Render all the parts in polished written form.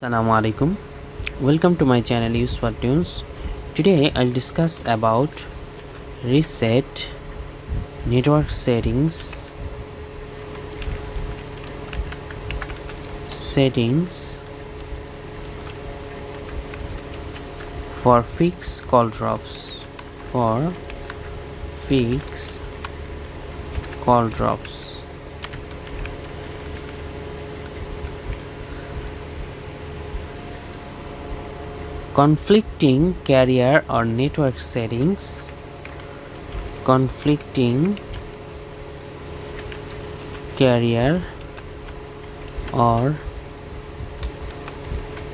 Assalamu alaikum. Welcome to my channel Use for Tunes. Today I'll discuss about reset network settings for fixed call drops. For fixed call drops. Conflicting carrier or network settings. Conflicting carrier or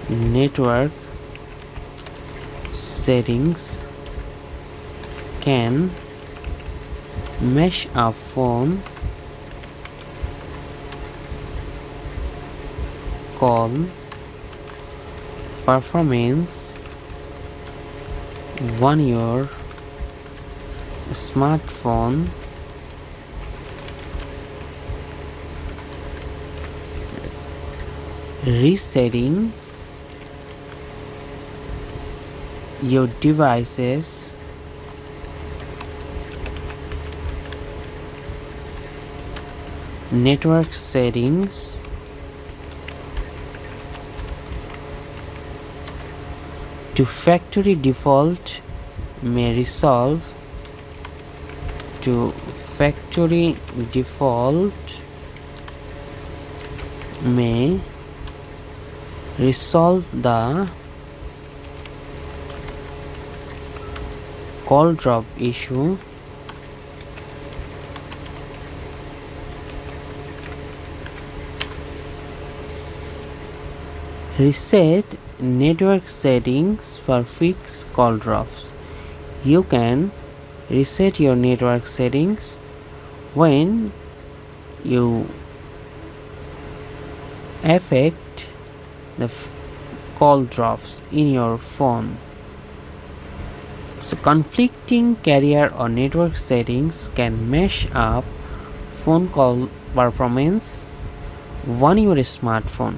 network settings can mesh a phone call performance when your smartphone resetting your device's network settings to factory default may resolve to factory default may resolve the call drop issue reset network settings for fixed call drops. You can reset your network settings when you affect the call drops in your phone. So conflicting carrier or network settings can mesh up phone call performance on your smartphone.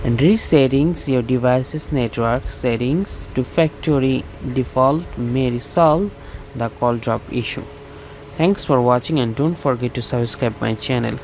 And resetting your device's network settings to factory default may resolve the call drop issue. Thanks for watching and don't forget to subscribe my channel.